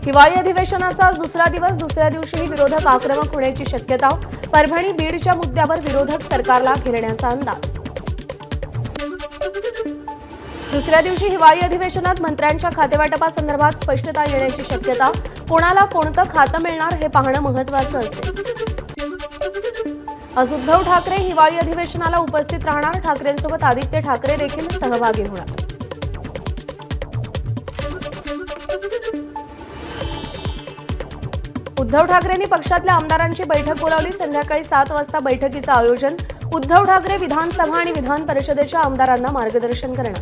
हिवाळी अधिवेशनाचा आज दुसरा दिवस, दुसऱ्या दिवशीही विरोधक आक्रमक होण्याची शक्यता. परभणी बीडच्या मुद्द्यावर विरोधक सरकारला घेरण्याचा अंदाज. दुसऱ्या दिवशी हिवाळी अधिवेशनात मंत्र्यांच्या खातेवाटपासंदर्भात स्पष्टता येण्याची शक्यता. कोणाला कोणतं खातं मिळणार हे पाहणं महत्त्वाचं असेल. आज उद्धव ठाकरे हिवाळी अधिवेशनाला उपस्थित राहणार. ठाकरेंसोबत आदित्य ठाकरे देखील सहभागी होणार. उद्धव ठाकरेंनी पक्षातल्या आमदारांची बैठक बोलावली. संध्याकाळी 7 वाजता बैठकीचं आयोजन. उद्धव ठाकरे विधानसभा आणि विधान परिषदेच्या आमदारांना मार्गदर्शन करणार.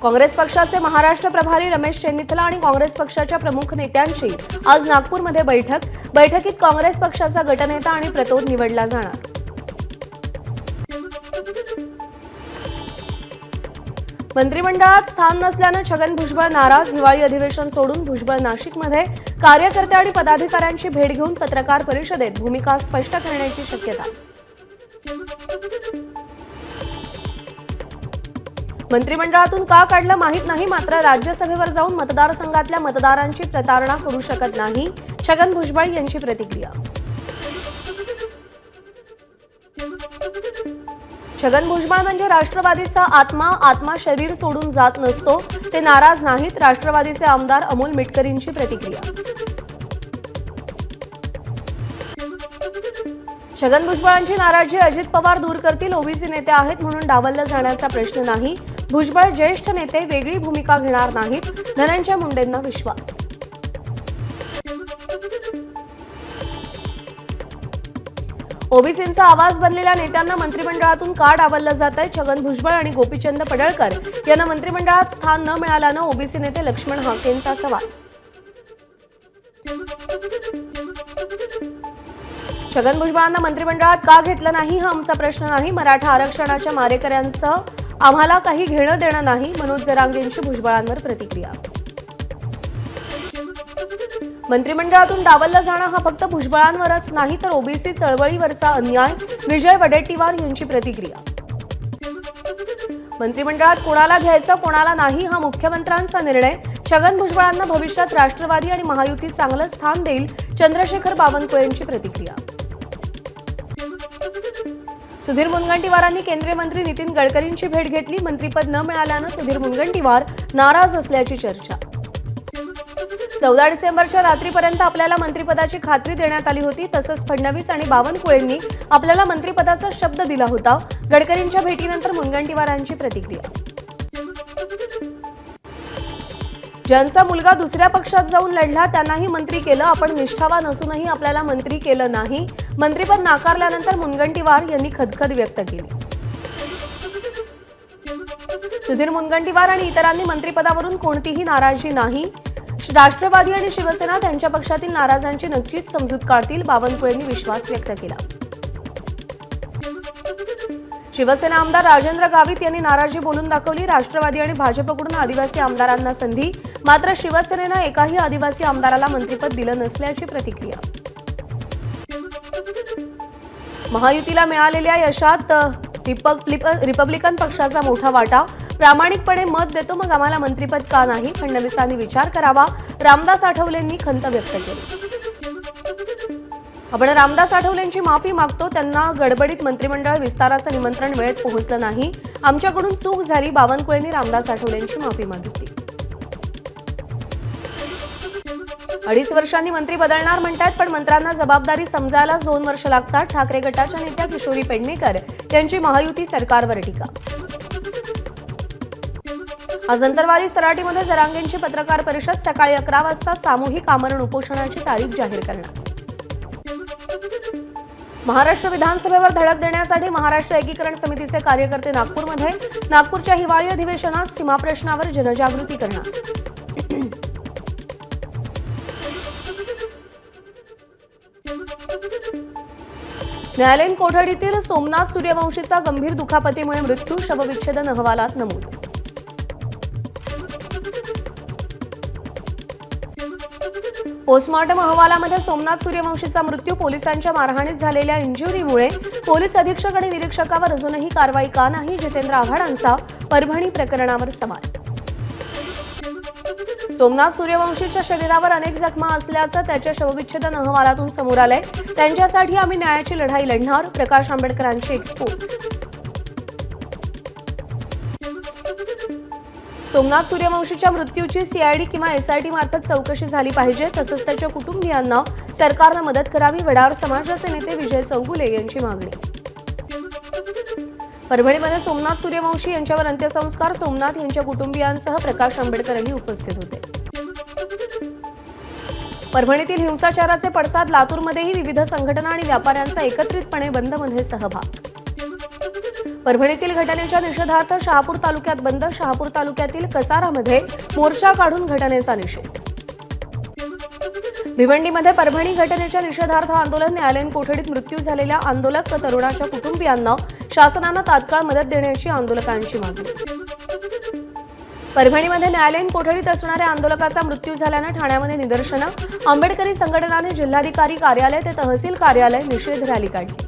काँग्रेस पक्षाचे महाराष्ट्र प्रभारी रमेश चेन्निथला आणि काँग्रेस पक्षाच्या प्रमुख नेत्यांची आज नागपूरमध्ये बैठक. बैठकीत काँग्रेस पक्षाचा गटनेता आणि प्रतोद निवडला जाणार. मंत्रिमंडळात स्थान नसल्यानं छगन भुजबळ नाराज. हिवाळी अधिवेशन सोडून भुजबळ नाशिकमध्ये कार्यकर्ते आणि पदाधिकाऱ्यांची भेट घेऊन पत्रकार परिषदेत भूमिका स्पष्ट करण्याची शक्यता. मंत्रिमंडळातून का काढलं माहीत नाही, मात्र राज्यसभेवर जाऊन मतदारसंघातल्या मतदारांची प्रतारणा करू शकत नाही, छगन भुजबळ यांची प्रतिक्रिया. छगन भुजबळ म्हणजे राष्ट्रवादीचा आत्मा. आत्मा शरीर सोडून जात नसतो. ते नाराज नाहीत. राष्ट्रवादीचे आमदार अमोल मिटकरींची प्रतिक्रिया. छगन भुजबळांची नाराजी अजित पवार दूर करतील. ओबीसी नेते आहेत म्हणून डावललं जाण्याचा प्रश्न नाही. भुजबळ ज्येष्ठ नेते, वेगळी भूमिका घेणार नाहीत, धनंजय मुंडेंना विश्वास. ओबीसींचा आवाज बनलेल्या नेत्यांना मंत्रिमंडळातून का डावललं जातंय? छगन भुजबळ आणि गोपीचंद पडळकर यांना मंत्रिमंडळात स्थान न मिळाल्यानं ओबीसी नेते लक्ष्मण हाकेंचा सवाल. छगन भुजबळांना मंत्रिमंडळात का घेतलं नाही हा आमचा प्रश्न नाही. मराठा आरक्षणाच्या मारेकऱ्यांचं आम्हाला काही घेणं देणं नाही. मनोज जरांगेंची भुजबळांवर प्रतिक्रिया. मंत्रिमंडळातून डावललं जाणं हा फक्त भुजबळांवरच नाही तर ओबीसी चळवळीवरचा अन्याय. विजय वडेट्टीवार यांची प्रतिक्रिया. मंत्रिमंडळात कोणाला घ्यायचं कोणाला नाही हा मुख्यमंत्र्यांचा निर्णय. छगन भुजबळांना भविष्यात राष्ट्रवादी आणि महायुती चांगलं स्थान देईल. चंद्रशेखर बावनकुळेंची प्रतिक्रिया. सुधीर मुनगंटीवारांनी केंद्रीय मंत्री नितीन गडकरींची भेट घेतली. मंत्रिपद न मिळाल्यानं सुधीर मुनगंटीवार नाराज असल्याची चर्चा. 14 डिसेंबरच्या रात्रीपर्यंत आपल्याला मंत्रिपदाची खात्री देण्यात आली होती. तसंच फडणवीस आणि बावनकुळेंनी आपल्याला मंत्रिपदाचा शब्द दिला होता. गडकरींच्या भेटीनंतर मुनगंटीवारांची प्रतिक्रिया. ज्यांचा मुलगा दुसऱ्या पक्षात जाऊन लढला त्यांनाही मंत्री केलं. आपण निष्ठावान असूनही आपल्याला मंत्री केलं नाही. मंत्रिपद नाकारल्यानंतर मुनगंटीवार यांनी खदखद व्यक्त केली. सुधीर मुनगंटीवार आणि इतरांनी मंत्रिपदावरून कोणतीही नाराजी नाही. राष्ट्रवादी आणि शिवसेना त्यांच्या पक्षातील नाराजांची नक्कीच समजूत काढतील. बावनकुळेंनी विश्वास व्यक्त केला. शिवसेना आमदार राजेंद्र गावित यांनी नाराजी बोलून दाखवली. राष्ट्रवादी आणि भाजपकडून आदिवासी आमदारांना संधी, मात्र शिवसेनेनं एकाही आदिवासी आमदाराला मंत्रिपद दिलं नसल्याची प्रतिक्रिया. महायुतीला मिळालेल्या यशात रिपब्लिकन पक्षाचा मोठा वाटा. प्रामाणिकपणे मत देतो मग आम्हाला मंत्रिपद का नाही? फडणवीसांनी विचार करावा. रामदास आठवलेंनी खंत व्यक्त केली. आपण रामदास आठवलेंची माफी मागतो. त्यांना गडबडीत मंत्रिमंडळ विस्ताराचं निमंत्रण वेळेत पोहोचलं नाही. आमच्याकडून चूक झाली. बावनकुळेंनी रामदास आठवलेंची माफी मागितली. 2.5 वर्षांनी मंत्री बदलणार म्हणतात, पण मंत्र्यांना जबाबदारी समजायलाच 2 वर्ष लागतात. ठाकरे गटाच्या नेत्या किशोरी पेडणेकर यांची महायुती सरकारवर टीका. आज अंतरवाली सराटीमध्ये जरांगेंची पत्रकार परिषद. सकाळी 11 वाजता सामूहिक आमरण उपोषणाची तारीख जाहीर करणार. महाराष्ट्र विधानसभेवर धडक देण्यासाठी महाराष्ट्र एकीकरण समितीचे कार्यकर्ते नागपूरमध्ये. नागपूरच्या हिवाळी अधिवेशनात सीमाप्रश्नावर जनजागृती करणार. न्यायालयीन कोठडीतील सोमनाथ सूर्यवंशीचा गंभीर दुखापतीमुळे मृत्यू. शवविच्छेदन अहवालात नमूद. पोस्टमॉर्टम अहवालामध्ये सोमनाथ सूर्यवंशीचा मृत्यू. पोलिसांच्या मारहाणीत झालेल्या इंजुरीमुळे पोलीस अधीक्षक आणि निरीक्षकावर अजूनही कारवाई का नाही? जितेंद्र आव्हाडांचा परभणी प्रकरणावर सवाल. सोमनाथ सूर्यवंशीच्या शरीरावर अनेक जखमा असल्याचं त्याच्या शवविच्छेदन अहवालातून समोर आलंय. त्यांच्यासाठी आम्ही न्यायाची लढाई लढणार, प्रकाश आंबेडकरांची एक्सपोज. सोमनाथ सूर्यवंशीच्या मृत्यूची सीआयडी किंवा एसआयटी मार्फत चौकशी झाली पाहिजे, तसंच त्याच्या कुटुंबियांना सरकारनं मदत करावी. वडार समाजाचे नेते विजय चौगुले यांची मागणी. परभणीमध्ये सोमनाथ सूर्यवंशी यांच्यावर अंत्यसंस्कार. सोमनाथ यांच्या कुटुंबियांसह प्रकाश आंबेडकरही उपस्थित होते. परभणीतील हिंसाचाराचे पडसाद. लातूरमध्येही विविध संघटना आणि व्यापाऱ्यांचा एकत्रितपणे बंदमध्ये सहभाग. परभणीतील घटनेच्या निषेधार्थ शहापूर तालुक्यात बंद. शहापूर तालुक्यातील कसारामध्ये मोर्चा काढून घटनेचा निषेध. भिवंडीमध्ये परभणी घटनेच्या निषेधार्थ आंदोलन. न्यायालयीन कोठडीत मृत्यू झालेल्या आंदोलक तरुणाच्या कुटुंबियांना शासनानं तात्काळ मदत देण्याची आंदोलकांची मागणी. परभणीमध्ये न्यायालयीन कोठडीत असणाऱ्या आंदोलकाचा मृत्यू झाल्यानं ठाण्यामध्ये निदर्शनं. आंबेडकरी संघटनाने जिल्हाधिकारी कार्यालय ते तहसील कार्यालय निषेध रॅली काढली.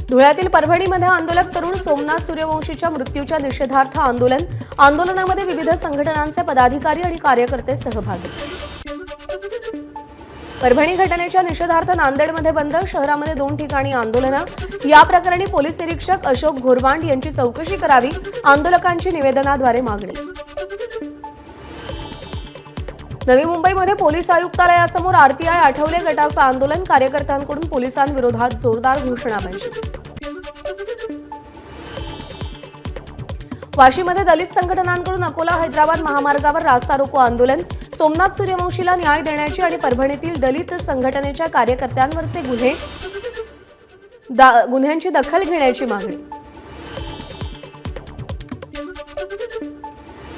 धुळ्यातील परभणीमध्ये आंदोलक तरुण. सोमनाथ सूर्यवंशीच्या मृत्यूच्या निषेधार्थ आंदोलन. आंदोलनामध्ये विविध संघटनांचे पदाधिकारी आणि कार्यकर्ते सहभागी. परभणी घटनेच्या निषेधार्थ नांदेडमध्ये बंद. शहरामध्ये 2 ठिकाणी आंदोलनं. या प्रकरणी पोलीस निरीक्षक अशोक घोरवांड यांची चौकशी करावी, आंदोलकांची निवेदनाद्वारे मागणी. नवी मुंबईमध्ये पोलीस आयुक्तालयासमोर आरपीआय आठवले गटाचं आंदोलन. कार्यकर्त्यांकडून पोलिसांविरोधात जोरदार घोषणाबाजी. वाशीमध्ये दलित संघटनांकडून अकोला हैदराबाद महामार्गावर रास्ता रोको आंदोलन. सोमनाथ सूर्यवंशीला न्याय देण्याची आणि परभणीतील दलित संघटनेच्या कार्यकर्त्यांवरचे गुन्ह्यांची दखल घेण्याची मागणी.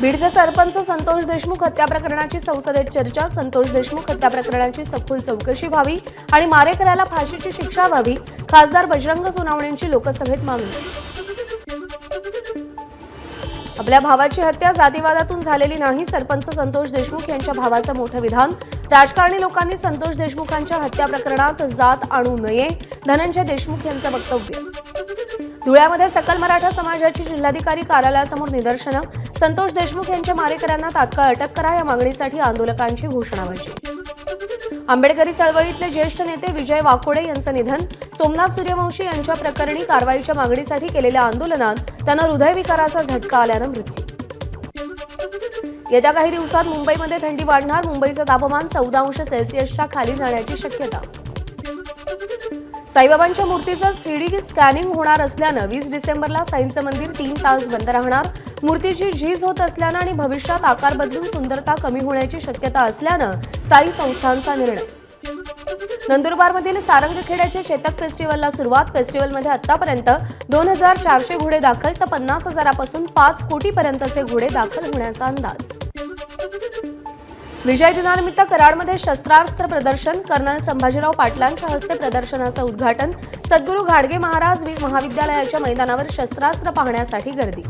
बीडचे सरपंच संतोष देशमुख हत्या प्रकरणाची संसदेत चर्चा. संतोष देशमुख हत्या प्रकरणाची सखोल चौकशी व्हावी आणि मारेकऱ्याला फाशीची शिक्षा व्हावी. खासदार बजरंग सोनवणेंची लोकसभेत मागणी. आपल्या भावाची हत्या जातीवादातून झालेली नाही. सरपंच संतोष देशमुख यांच्या भावाचं मोठं विधान. राजकारणी लोकांनी संतोष देशमुखांच्या हत्या प्रकरणात जात आणू नये, धनंजय देशमुख यांचं वक्तव्य. धुळ्यामध्ये सकल मराठा समाजाची जिल्हाधिकारी कार्यालयासमोर निदर्शनं. संतोष देशमुख यांच्या मारेकऱ्यांना तात्काळ अटक करा, या मागणीसाठी आंदोलकांची घोषणाबाजी. आंबेडकरी चळवळीतले ज्येष्ठ नेते विजय वाकोडे यांचं निधन. सोमनाथ सूर्यवंशी यांच्या प्रकरणी कारवाईच्या मागणीसाठी केलेल्या आंदोलनात त्यांना हृदयविकाराचा झटका आल्यानं मृत्यू. येत्या काही दिवसात मुंबईमध्ये थंडी वाढणार. मुंबईचं तापमान 14°C खाली जाण्याची शक्यता. साईबाबांच्या मूर्तीचं 3D स्कॅनिंग होणार असल्यानं 20 डिसेंबरला साईंचं मंदिर 3 तास बंद राहणार. मूर्तीची झीज होत असल्यानं आणि भविष्यात आकार बदलून सुंदरता कमी होण्याची शक्यता असल्यानं साई संस्थानचा निर्णय. नंदुरबारमधील सारंगखेड्याच्या चेतक फेस्टिवलला सुरुवात. फेस्टिवलमध्ये आतापर्यंत 2400 घोडे दाखल तर 50,000 5 कोटीपर्यंतचे घोडे दाखल होण्याचा अंदाज. विजय दिनानिमित्त कराडमध्ये शस्त्रास्त्र प्रदर्शन. कर्नल संभाजीराव पाटलांच्या हस्ते प्रदर्शनाचं उद्घाटन. सद्गुरू घाडगे महाराज महाविद्यालयाच्या मैदानावर शस्त्रास्त्र पाहण्यासाठी गर्दी.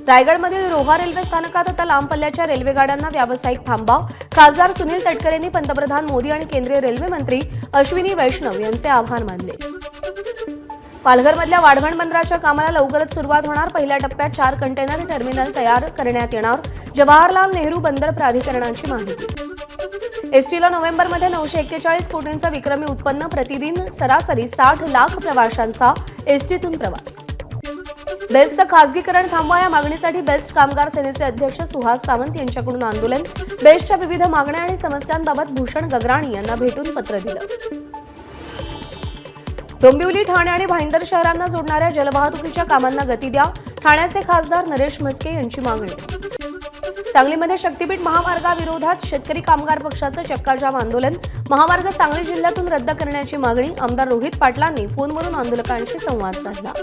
रायगडमधील रोहा रेल्वे स्थानकात आता लांब पल्ल्याच्या रेल्वे गाड्यांना व्यावसायिक थांबा. खासदार सुनील तटकरेंनी पंतप्रधान मोदी आणि केंद्रीय रेल्वे मंत्री अश्विनी वैष्णव यांचे आभार मानले. पालघरमधल्या वाढवण बंदराच्या कामाला लवकरच सुरुवात होणार. पहिल्या टप्प्यात 4 कंटेनर टर्मिनल तयार करण्यात येणार. जवाहरलाल नेहरू बंदर प्राधिकरणाची माहिती. एसटीला नोव्हेंबरमध्ये 941 कोटींचं विक्रमी उत्पन्न. प्रतिदिन सरासरी 60 लाख प्रवाशांचा एसटीतून प्रवास. बेस्टचं खासगीकरण थांबवा, या मागणीसाठी बेस्ट कामगार सेनेचे अध्यक्ष सुहास सावंत यांच्याकडून आंदोलन. बेस्टच्या विविध मागण्या आणि समस्यांबाबत भूषण गगराणी यांना भेटून पत्र दिलं. डोंबिवली, ठाणे आणि भाईंदर शहरांना जोडणाऱ्या जलवाहतुकीच्या कामांना गती द्या, ठाण्याचे खासदार नरेश म्हस्के यांची मागणी. सांगलीमध्ये शक्तीपीठ महामार्गाविरोधात शेतकरी कामगार पक्षाचं चक्काजाम आंदोलन. महामार्ग सांगली जिल्ह्यातून रद्द करण्याची मागणी. आमदार रोहित पाटलांनी फोनवरून आंदोलकांशी संवाद साधला.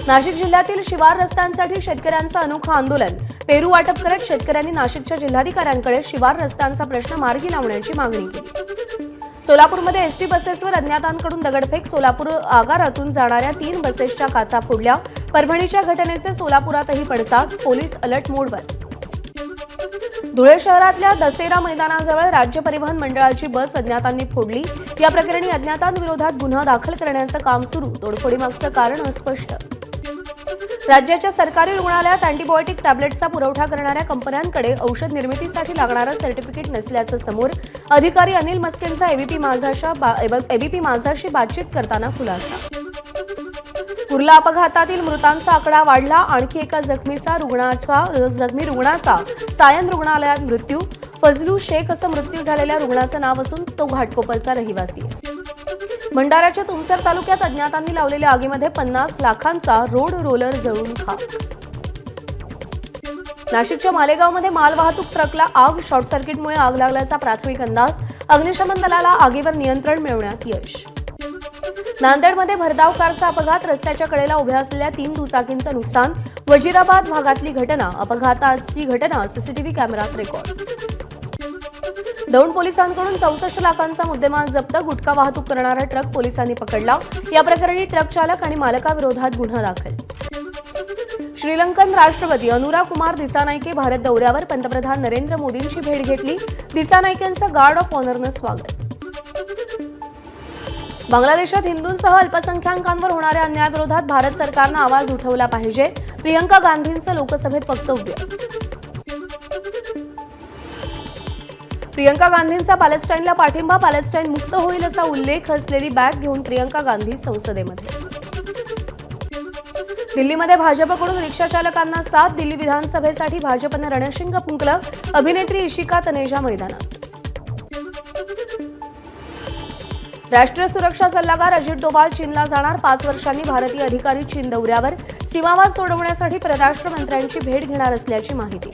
नाशिक जिल्ह्यातील शिवार रस्त्यांसाठी शेतकऱ्यांचं अनोखं आंदोलन. पेरू वाटप करत शेतकऱ्यांनी नाशिकच्या जिल्हाधिकाऱ्यांकडे शिवार रस्त्यांचा प्रश्न मार्गी लावण्याची मागणी केली. सोलापूरमध्ये एसटी बसेसवर अज्ञातांकडून दगडफेक. सोलापूर आगारातून जाणाऱ्या 3 बसेसच्या काचा फोडल्या. परभणीच्या घटनेचे सोलापुरातही पडसाद. पोलीस अलर्ट मोडवर. धुळे शहरातल्या दसेरा मैदानाजवळ राज्य परिवहन मंडळाची बस अज्ञातांनी फोडली. या प्रकरणी अज्ञातांविरोधात गुन्हा दाखल करण्याचं काम सुरू. तोडफोडीमागचं कारण अस्पष्ट. राज्याच्या सरकारी रुग्णालयात अँटीबायोटिक टॅब्लेट्सचा पुरवठा करणाऱ्या कंपन्यांकडे औषध निर्मितीसाठी लागणारं सर्टिफिकेट नसल्याचं समोर अधिकारी अनिल मस्केंचा एबीपी माझाशी बातचीत करताना खुलासा. कुर्ला अपघातातील मृतांचा आकडा वाढला. आणखी एका जखमी रुग्णाचा सायन रुग्णालयात मृत्यू. फजलू शेख असं मृत्यू झालेल्या रुग्णाचं नाव असून तो घाटकोपरचा रहिवासी आहे. भंडाऱ्याच्या तुमसर तालुक्यात अज्ञातांनी लावलेल्या आगीमध्ये 50 लाखांचा रोड रोलर जळून खाक. नाशिकच्या मालेगावमध्ये मालवाहतूक ट्रकला आग. शॉर्ट सर्किटमुळे आग लागल्याचा प्राथमिक अंदाज. अग्निशमन दलाला आगीवर नियंत्रण मिळवण्यात यश. नांदेडमध्ये भरधाव कारचा अपघात. रस्त्याच्या कडेला उभ्या असलेल्या 3 दुचाकींचं नुकसान. वजीराबाद भागातली घटना. अपघाताची घटना सीसीटीव्ही कॅमेऱ्यात रेकॉर्ड. दौंड पोलिसांकडून 64 लाखांचा मुद्देमाल जप्त. गुटखा वाहतूक करणारा ट्रक पोलिसांनी पकडला. या प्रकरणी ट्रक चालक आणि मालकाविरोधात गुन्हा दाखल. श्रीलंकन राष्ट्रपती अनुरा कुमार दिसानायके भारत दौऱ्यावर. पंतप्रधान नरेंद्र मोदींची भेट घेतली. दिसानायकेंचं गार्ड ऑफ ऑनरनं स्वागत. बांगलादेशात हिंदूंसह अल्पसंख्याकांवर होणाऱ्या अन्यायाविरोधात भारत सरकारनं आवाज उठवला पाहिजे. प्रियंका गांधींचं लोकसभेत वक्तव्य. प्रियंका गांधींचा पॅलेस्टाईनला पाठिंबा. पॅलेस्टाईन मुक्त होईल असा उल्लेख असलेली बॅग घेऊन प्रियंका गांधी संसदेमध्ये. दिल्लीमध्ये भाजपकडून रिक्षा चालकांना साथ. दिल्ली विधानसभेसाठी भाजपनं रणशिंग फुंकलं. अभिनेत्री इशिका तनेजा मैदानात. राष्ट्रीय सुरक्षा सल्लागार अजित डोवाल चीनला जाणार. 5 वर्षांनी भारतीय अधिकारी चीन दौऱ्यावर. सीमावाद सोडवण्यासाठी परराष्ट्र मंत्र्यांची भेट घेणार असल्याची माहिती.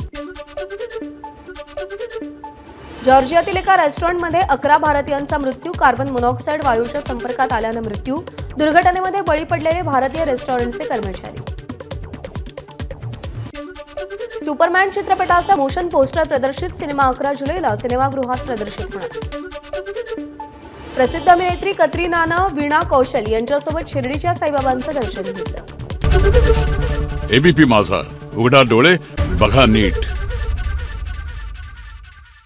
जॉर्जियातील एका रेस्टॉरंटमध्ये 11 भारतीयांचा मृत्यू. कार्बन मोनॉक्साईड वायूच्या संपर्कात आल्यानं मृत्यू. दुर्घटनेमध्ये बळी पडलेले भारतीय रेस्टॉरंटचे कर्मचारी. सुपरमॅन चित्रपटाचा मोशन पोस्टर प्रदर्शित. सिनेमा 11 जुलैला सिनेमागृहात प्रदर्शित होणार. प्रसिद्ध अभिनेत्री कतरिनानं वीणा कौशल यांच्यासोबत शिर्डीच्या साईबाबांचं दर्शन घेतलं. एबीपी माझा, उघडा डोळे बघा नीट.